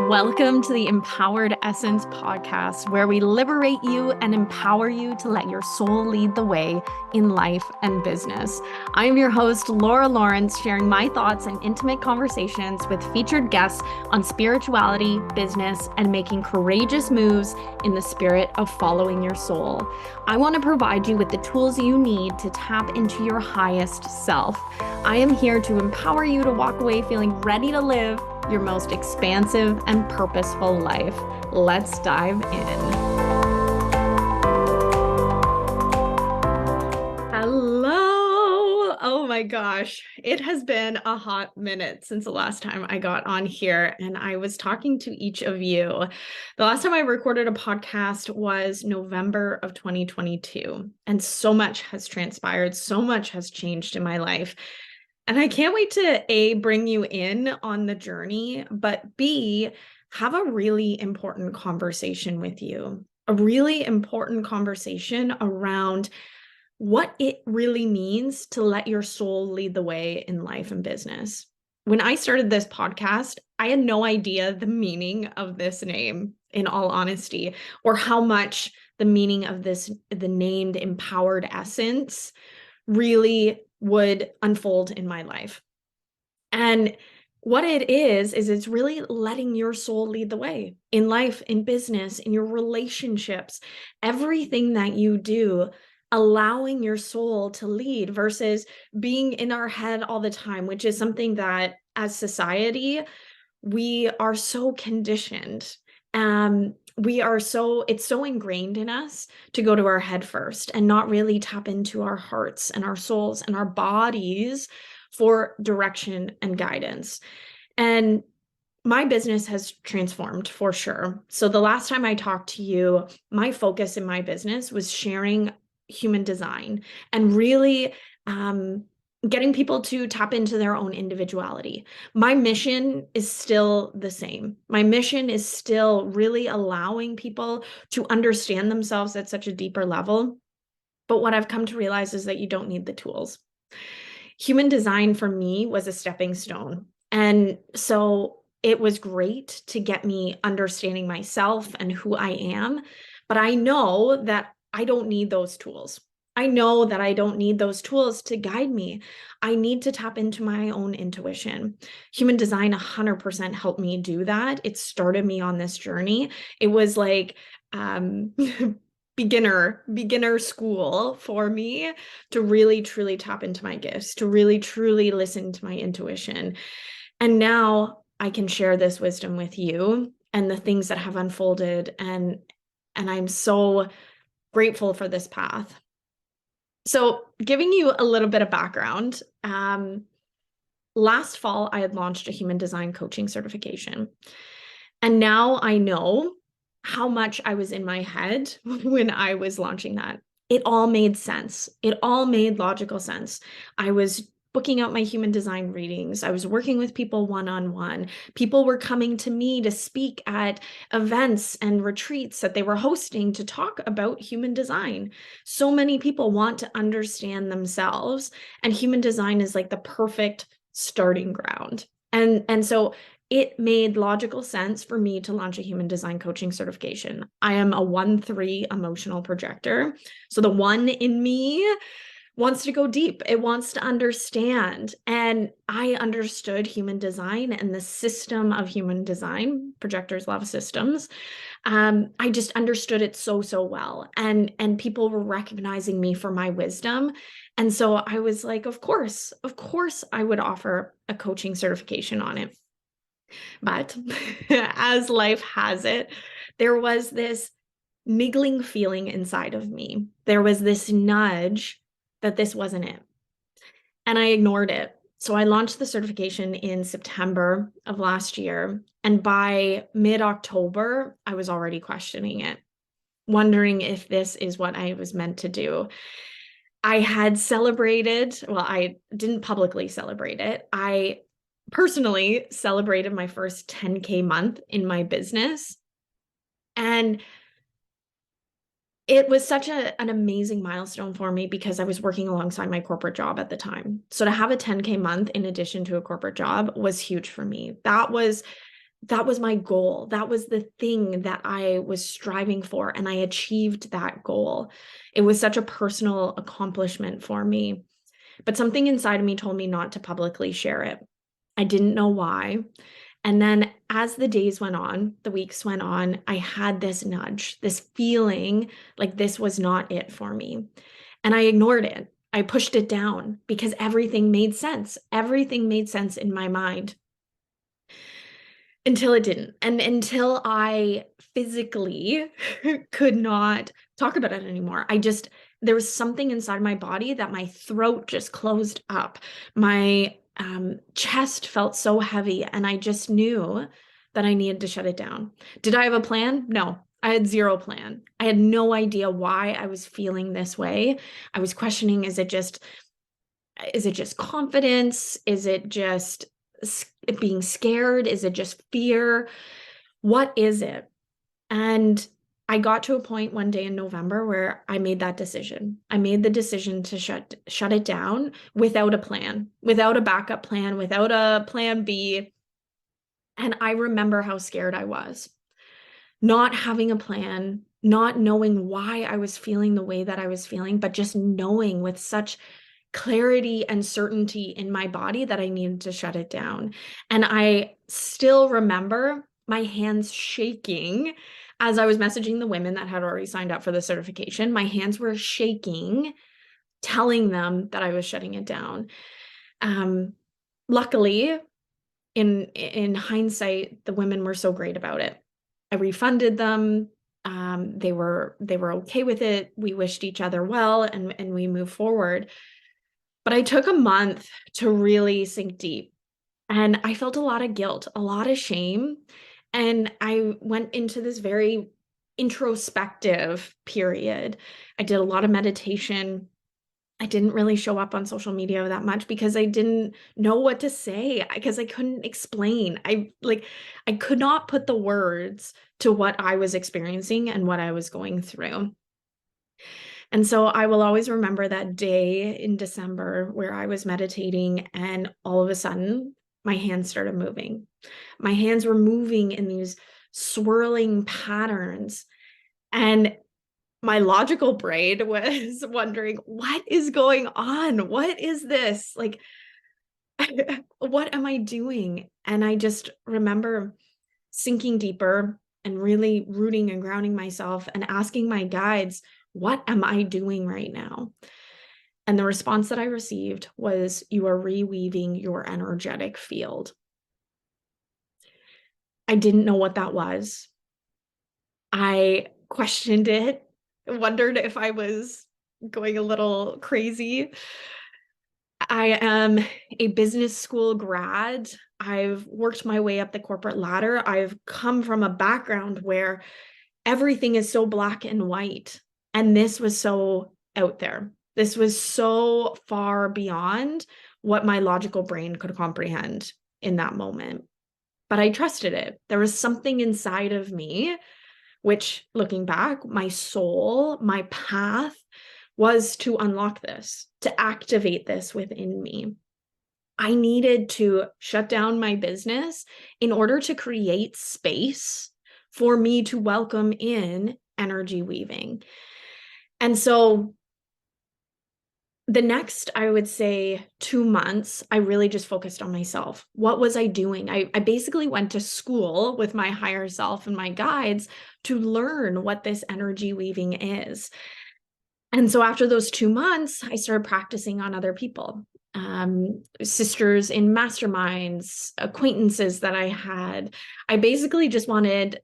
Welcome to the Empowered Essence podcast, where we liberate you and empower you to let your soul lead the way in life and business. I am your host, Laura Lawrence, sharing my thoughts and intimate conversations with featured guests on spirituality, business, and making courageous moves in the spirit of following your soul. I want to provide you with the tools you need to tap into your highest self. I am here to empower you to walk away feeling ready to live your most expansive and purposeful life. Let's dive in. Hello. Oh my gosh. It has been a hot minute since the last time I got on here and I was talking to each of you. The last time I recorded a podcast was November of 2022, and so much has transpired. So much has changed in my life. And I can't wait to A, bring you in on the journey, but B, have a really important conversation with you, a really important conversation around what it really means to let your soul lead the way in life and business. When I started this podcast, I had no idea the meaning of this name, in all honesty, or how much the meaning of the named Empowered Essence really would unfold in my life. And what it is it's really letting your soul lead the way in life, in business, in your relationships, everything that you do, allowing your soul to lead versus being in our head all the time, which is something that as society, we are so conditioned. It's so ingrained in us to go to our head first and not really tap into our hearts and our souls and our bodies for direction and guidance. And my business has transformed for sure. So the last time I talked to you, my focus in my business was sharing human design and really getting people to tap into their own individuality. My mission is still the same. My mission is still really allowing people to understand themselves at such a deeper level. But what I've come to realize is that you don't need the tools. Human design for me was a stepping stone. And so it was great to get me understanding myself and who I am. But I know that I don't need those tools. I know that I don't need those tools to guide me. I need to tap into my own intuition. Human design 100% helped me do that. It started me on this journey. It was like beginner school for me to really truly tap into my gifts, to really truly listen to my intuition. And now I can share this wisdom with you and the things that have unfolded, and I'm so grateful for this path. So giving you a little bit of background, last fall, I had launched a human design coaching certification. And now I know how much I was in my head when I was launching that. It all made sense. It all made logical sense. I was booking out my human design readings. I was working with people one-on-one. People were coming to me to speak at events and retreats that they were hosting to talk about human design. So many people want to understand themselves, and human design is like the perfect starting ground. And so it made logical sense for me to launch a human design coaching certification. I am a 1-3 emotional projector. So the one in me wants to go deep. It wants to understand. And I understood human design and the system of human design. Projectors love systems. I just understood it so well. And people were recognizing me for my wisdom. And so I was like, of course, I would offer a coaching certification on it. But as life has it, there was this niggling feeling inside of me. There was this nudge that this wasn't it. And I ignored it. So I launched the certification in September of last year. And by mid-October, I was already questioning it, wondering if this is what I was meant to do. I had celebrated, well, I didn't publicly celebrate it. I personally celebrated my first 10K month in my business. And it was such an amazing milestone for me because I was working alongside my corporate job at the time. So to have a 10K month in addition to a corporate job was huge for me. That was my goal. That was the thing that I was striving for, and I achieved that goal. It was such a personal accomplishment for me. But something inside of me told me not to publicly share it. I didn't know why. And then as the days went on, the weeks went on, I had this nudge, this feeling like this was not it for me. And I ignored it. I pushed it down because everything made sense. Everything made sense in my mind until it didn't. And until I physically could not talk about it anymore. There was something inside my body that my throat just closed up. My chest felt so heavy, and I just knew that I needed to shut it down. Did I have a plan? No, I had zero plan. I had no idea why I was feeling this way. I was questioning, is it just confidence? Is it just being scared? Is it just fear? What is it? And I got to a point one day in November where I made that decision. I made the decision to shut it down without a plan, without a backup plan, without a plan B. And I remember how scared I was, not having a plan, not knowing why I was feeling the way that I was feeling, but just knowing with such clarity and certainty in my body that I needed to shut it down. And I still remember my hands shaking as I was messaging the women that had already signed up for the certification. My hands were shaking, telling them that I was shutting it down. Luckily, in hindsight, the women were so great about it. I refunded them. They were okay with it. We wished each other well, and we moved forward. But I took a month to really sink deep, and I felt a lot of guilt, a lot of shame. And I went into this very introspective period. I did a lot of meditation. I didn't really show up on social media that much because I didn't know what to say, because I couldn't explain. I could not put the words to what I was experiencing and what I was going through. And so I will always remember that day in December where I was meditating, and all of a sudden my hands started moving. My hands were moving in these swirling patterns. And my logical brain was wondering, what is going on? What is this? Like, what am I doing? And I just remember sinking deeper and really rooting and grounding myself and asking my guides, what am I doing right now? And the response that I received was, you are reweaving your energetic field. I didn't know what that was. I questioned it, wondered if I was going a little crazy. I am a business school grad. I've worked my way up the corporate ladder. I've come from a background where everything is so black and white. And this was so out there. This was so far beyond what my logical brain could comprehend in that moment. But I trusted it. There was something inside of me, which, looking back, my soul, my path was to unlock this, to activate this within me. I needed to shut down my business in order to create space for me to welcome in energy weaving. And so the next, I would say, 2 months, I really just focused on myself. What was I doing? I basically went to school with my higher self and my guides to learn what this energy weaving is. And so after those 2 months, I started practicing on other people, sisters in masterminds, acquaintances that I had. I basically just wanted